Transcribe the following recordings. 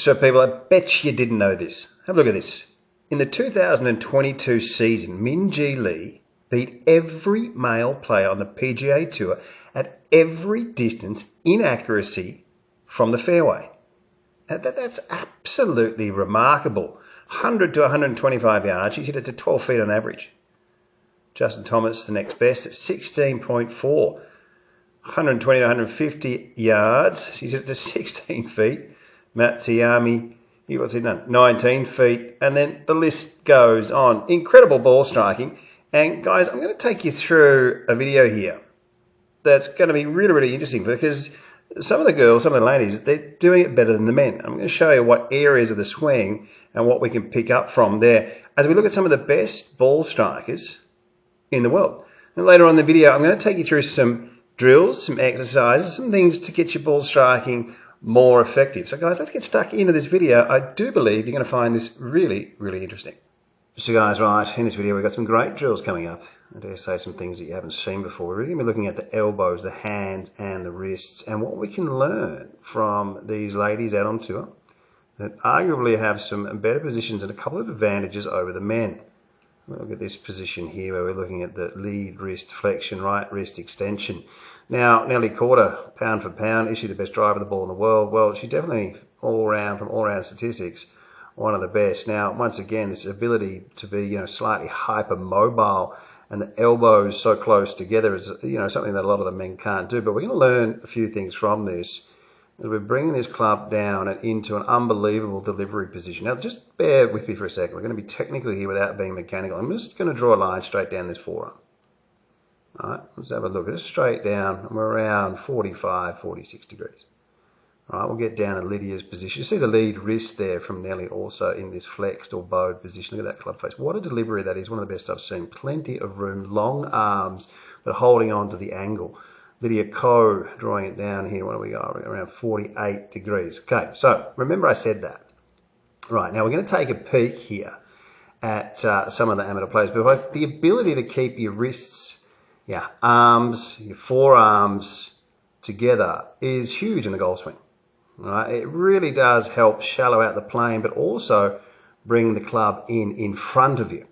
So people, I bet you didn't know this. Have a look at this. In the 2022 season, Min Ji Lee beat every male player on the PGA Tour at every distance in accuracy from the fairway. That's absolutely remarkable. 100 to 125 yards, she's hit it to 12 feet on average. Justin Thomas, the next best, at 16.4. 120 to 150 yards, she's hit it to 16 feet. Matt Tiami, what's he done? 19 feet. And then the list goes on. Incredible ball striking. And guys, I'm going to take you through a video here that's going to be really, really interesting because some of the girls, some of the ladies, they're doing it better than the men. I'm going to show you what areas of the swing and what we can pick up from there as we look at some of the best ball strikers in the world. And later on in the video, I'm going to take you through some drills, some exercises, some things to get your ball striking more effective. So guys, let's get stuck into this video. I do believe you're going to find this really, really interesting. So guys, right, in this video we've got some great drills coming up. I dare say some things that you haven't seen before. We're really going to be looking at the elbows, the hands and the wrists and what we can learn from these ladies out on tour that arguably have some better positions and a couple of advantages over the men. We'll look at this position here where we're looking at the lead wrist flexion, right wrist extension. Now, Nelly Korda, pound for pound, is she the best driver of the ball in the world? Well, she definitely from all-round statistics, one of the best. Now, once again, this ability to be, slightly hypermobile and the elbows so close together is, something that a lot of the men can't do. But we're going to learn a few things from this. We're bringing this club down and into an unbelievable delivery position. Now, just bear with me for a second. We're going to be technical here without being mechanical. I'm just going to draw a line straight down this forearm. All right, let's have a look at it straight down. And we're around 45, 46 degrees. All right, we'll get down to Lydia's position. You see the lead wrist there from Nelly also in this flexed or bowed position. Look at that club face. What a delivery that is. One of the best I've seen. Plenty of room, long arms, but holding on to the angle. Lydia Ko drawing it down here. What do we got? Around 48 degrees. Okay, so remember I said that. Right, now we're going to take a peek here at some of the amateur players. But the ability to keep your wrists, arms, your forearms together is huge in the golf swing. Right? It really does help shallow out the plane, but also bring the club in front of you.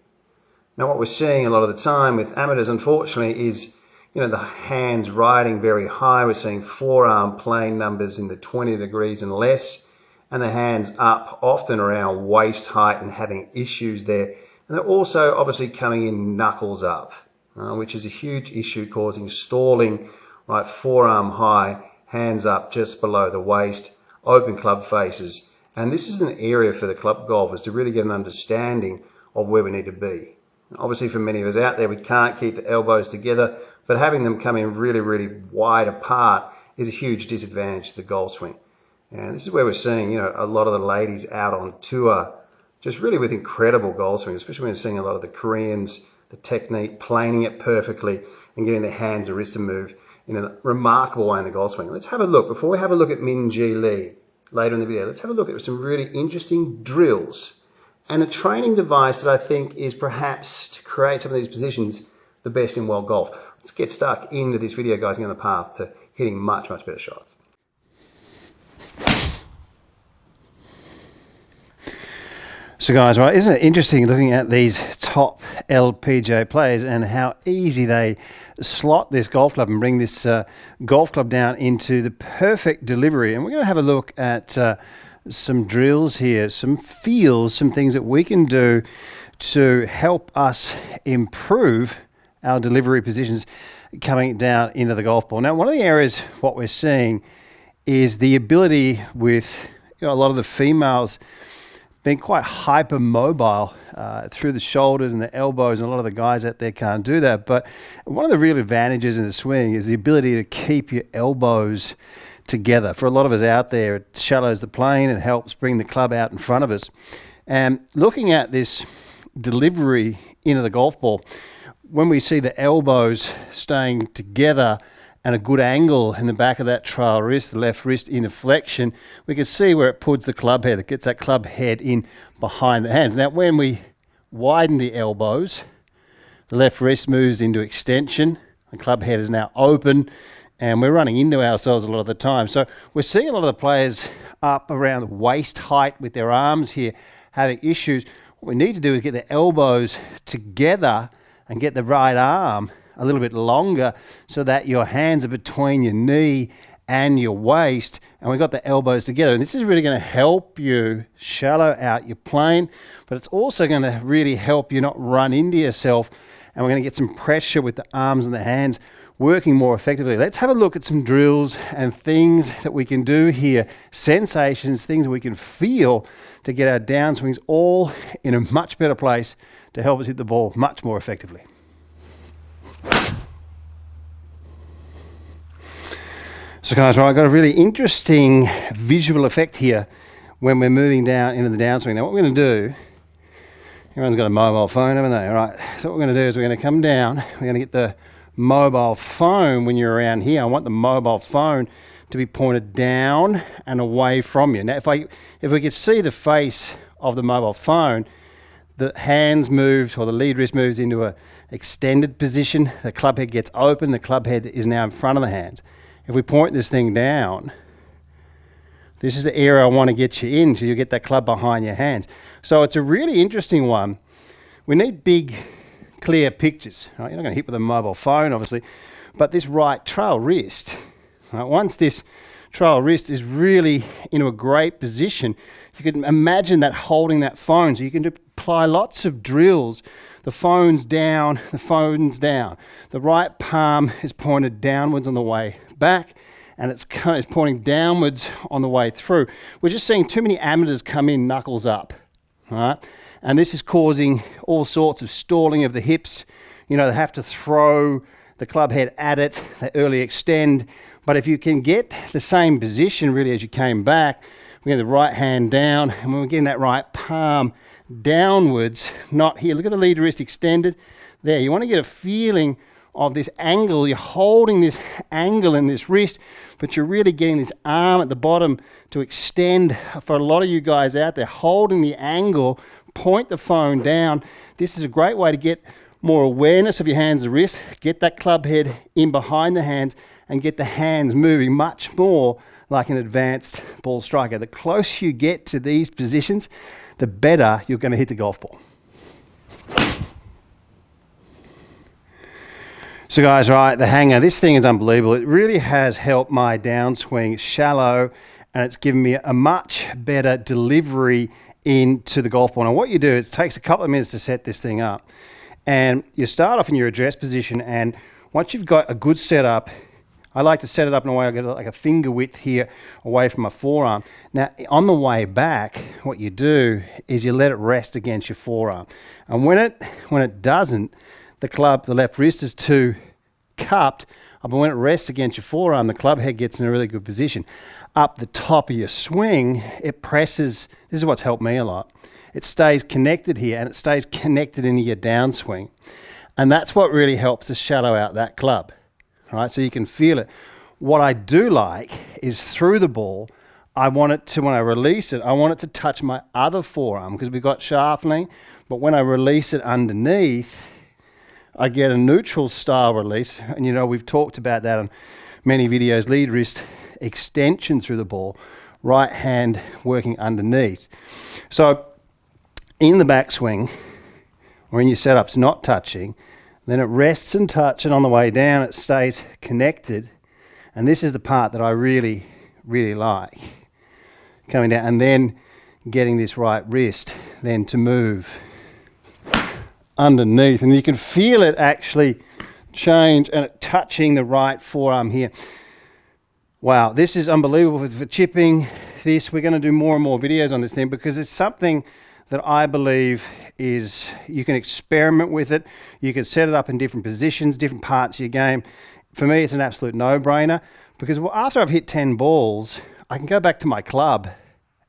Now, what we're seeing a lot of the time with amateurs, unfortunately, is the hands riding very high. We're seeing forearm plane numbers in the 20 degrees and less, and the hands up often around waist height and having issues there. And they're also obviously coming in knuckles up, which is a huge issue causing stalling, right? Forearm high, hands up just below the waist, open club faces. And this is an area for the club golfers to really get an understanding of where we need to be. Obviously, for many of us out there, we can't keep the elbows together, but having them come in really, really wide apart is a huge disadvantage to the golf swing. And this is where we're seeing, a lot of the ladies out on tour just really with incredible golf swing, especially when we're seeing a lot of the Koreans, the technique, planing it perfectly and getting their hands and wrists to move in a remarkable way in the golf swing. Let's have a look. Before we have a look at Min Ji Lee later in the video, let's have a look at some really interesting drills and a training device that I think is perhaps to create some of these positions the best in world golf. Let's get stuck into this video, guys, and on the path to hitting much, much better shots. So guys, right, isn't it interesting looking at these top LPGA players and how easy they slot this golf club and bring this golf club down into the perfect delivery. And we're going to have a look at some drills here, some feels, some things that we can do to help us improve our delivery positions coming down into the golf ball. Now, one of the areas what we're seeing is the ability with a lot of the females being quite hypermobile through the shoulders and the elbows, and a lot of the guys out there can't do that. But one of the real advantages in the swing is the ability to keep your elbows together. For a lot of us out there, it shallows the plane and helps bring the club out in front of us. And looking at this delivery into the golf ball, when we see the elbows staying together and a good angle in the back of that trail wrist, the left wrist into flexion, we can see where it puts the club head. It gets that club head in behind the hands. Now, when we widen the elbows, the left wrist moves into extension. The club head is now open and we're running into ourselves a lot of the time. So we're seeing a lot of the players up around waist height with their arms here having issues. What we need to do is get the elbows together and get the right arm a little bit longer so that your hands are between your knee and your waist, and we've got the elbows together. And this is really going to help you shallow out your plane, but it's also going to really help you not run into yourself, and we're going to get some pressure with the arms and the hands working more effectively. Let's have a look at some drills and things that we can do here, sensations, things we can feel to get our downswings all in a much better place to help us hit the ball much more effectively. So guys, right, I've got a really interesting visual effect here when we're moving down into the downswing. Now what we're going to do, everyone's got a mobile phone, haven't they? All right, so what we're going to do is we're going to come down, we're going to get the mobile phone. When you're around here, I want the mobile phone to be pointed down and away from you. Now if we could see the face of the mobile phone, the hands moved, or the lead wrist moves into a extended position, the club head gets open, the club head is now in front of the hands. If we point this thing down, this is the area I want to get you in, so you get that club behind your hands. So it's a really interesting one. We need big, clear pictures. Right? You're not going to hit with a mobile phone, obviously, but this right trail wrist, right? Once this trail wrist is really into a great position, you can imagine that holding that phone. So you can apply lots of drills. The phone's down, the phone's down. The right palm is pointed downwards on the way back, and it's pointing downwards on the way through. We're just seeing too many amateurs come in knuckles up, right? And this is causing all sorts of stalling of the hips. You know, they have to throw the club head at it, they early extend. But if you can get the same position really as you came back, we're getting the right hand down, and when we're getting that right palm downwards, not here. Look at the lead wrist extended. There, you want to get a feeling of this angle. You're holding this angle in this wrist, but you're really getting this arm at the bottom to extend. For a lot of you guys out there, holding the angle, point the phone down. This is a great way to get more awareness of your hands and wrists, get that club head in behind the hands, and get the hands moving much more like an advanced ball striker. The closer you get to these positions, the better you're going to hit the golf ball. So guys, right, the hanger, this thing is unbelievable. It really has helped my downswing shallow, and it's given me a much better delivery into the golf ball. Now what you do is it takes a couple of minutes to set this thing up, and you start off in your address position, and once you've got a good setup, I like to set it up in a way I get like a finger width here away from my forearm. Now on the way back, what you do is you let it rest against your forearm, and when it doesn't, the left wrist is too cupped, but when it rests against your forearm, the club head gets in a really good position. Up the top of your swing, it presses. This is what's helped me a lot. It stays connected here, and it stays connected into your downswing. And that's what really helps to shallow out that club, right? So you can feel it. What I do like is through the ball, I want it to, when I release it, I want it to touch my other forearm because we've got shaft length, but when I release it underneath, I get a neutral style release, and you know we've talked about that on many videos. Lead wrist extension through the ball, right hand working underneath. So in the backswing, or in your setups not touching, then it rests and touches, and on the way down it stays connected. And this is the part that I really, really like. Coming down and then getting this right wrist then to move underneath, and you can feel it actually change and it touching the right forearm here. Wow, this is unbelievable for chipping. We're going to do more and more videos on this thing because it's something that I believe is, you can experiment with it, you can set it up in different positions, different parts of your game. For me, it's an absolute no-brainer because after I've hit 10 balls, I can go back to my club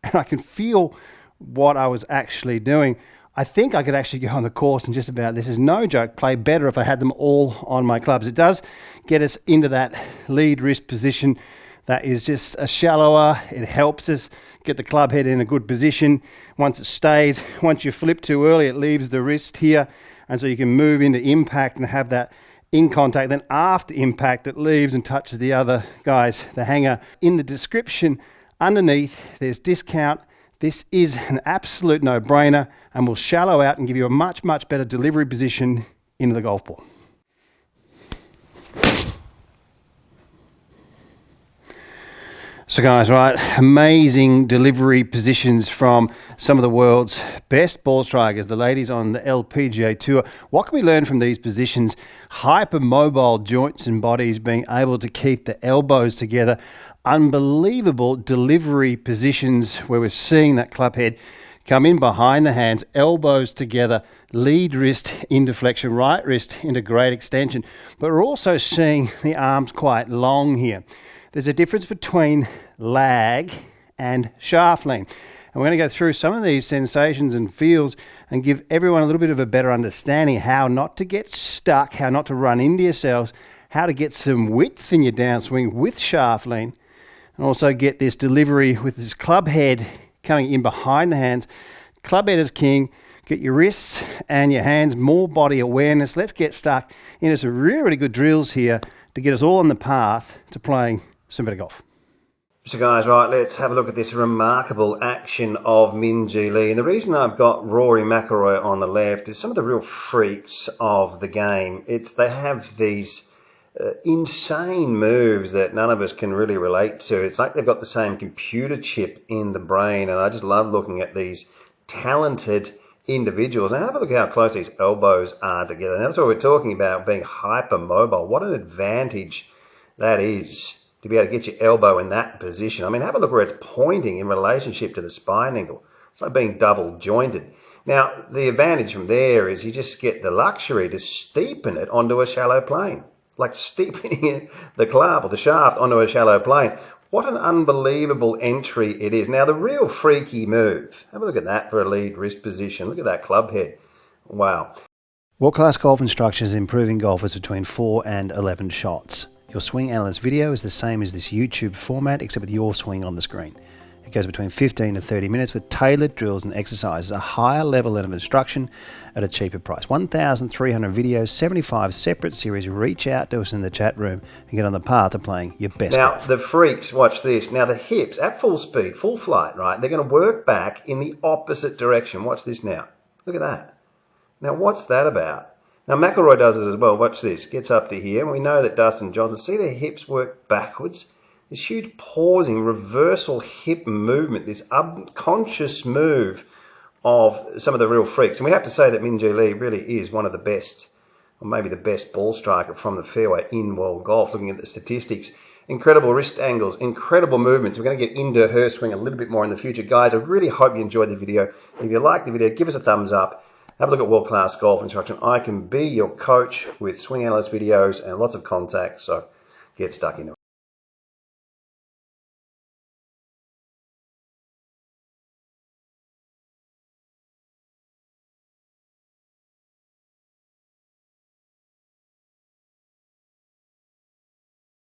and I can feel what I was actually doing. I think I could actually go on the course and just about, this is no joke, play better if I had them all on my clubs. It does get us into that lead wrist position that is just a shallower. It helps us get the club head in a good position. Once it stays, once you flip too early, it leaves the wrist here, and so you can move into impact and have that in contact, then after impact it leaves and touches the other guys, the hanger. In the description underneath there's discount. This is an absolute no-brainer and will shallow out and give you a much, much better delivery position into the golf ball. So guys, right, amazing delivery positions from some of the world's best ball strikers, the ladies on the LPGA Tour. What can we learn from these positions? Hypermobile joints and bodies, being able to keep the elbows together. Unbelievable delivery positions where we're seeing that club head come in behind the hands, elbows together, lead wrist into flexion, right wrist into great extension. But we're also seeing the arms quite long here. There's a difference between lag and shaft lean. And we're going to go through some of these sensations and feels and give everyone a little bit of a better understanding how not to get stuck, how not to run into yourselves, how to get some width in your downswing with shaft lean, and also get this delivery with this club head coming in behind the hands. Club head is king. Get your wrists and your hands, more body awareness. Let's get stuck into some really, really good drills here to get us all on the path to playing some better golf. So guys, right, let's have a look at this remarkable action of Min Ji Lee. And the reason I've got Rory McIlroy on the left is some of the real freaks of the game. They have these insane moves that none of us can really relate to. It's like they've got the same computer chip in the brain, and I just love looking at these talented individuals. And have a look at how close these elbows are together. And that's what we're talking about, being hypermobile. What an advantage that is, to be able to get your elbow in that position. I mean, have a look where it's pointing in relationship to the spine angle. It's like being double jointed. Now, the advantage from there is you just get the luxury to steepen it onto a shallow plane, like steepening the club or the shaft onto a shallow plane. What an unbelievable entry it is. Now, the real freaky move, have a look at that for a lead wrist position. Look at that club head. Wow. World-class golf instructors improving golfers between 4 and 11 shots. Your swing analyst video is the same as this YouTube format, except with your swing on the screen. It goes between 15 to 30 minutes with tailored drills and exercises, a higher level of instruction at a cheaper price. 1,300 videos, 75 separate series. Reach out to us in the chat room and get on the path of playing your best Now, golf. the freaks, watch this. Now, the hips at full speed, full flight, right? They're going to work back in the opposite direction. Watch this now. Look at that. Now, what's that about? Now, McIlroy does it as well. Watch this. Gets up to here. And we know that Dustin Johnson, see their hips work backwards? This huge pausing, reversal hip movement, this unconscious move of some of the real freaks. And we have to say that Min Ji Lee really is one of the best, or maybe the best ball striker from the fairway in world golf, looking at the statistics. Incredible wrist angles, incredible movements. We're going to get into her swing a little bit more in the future. Guys, I really hope you enjoyed the video. If you liked the video, give us a thumbs up. Have a look at World Class Golf Instruction. I can be your coach with swing analyst videos and lots of contacts, so get stuck into it.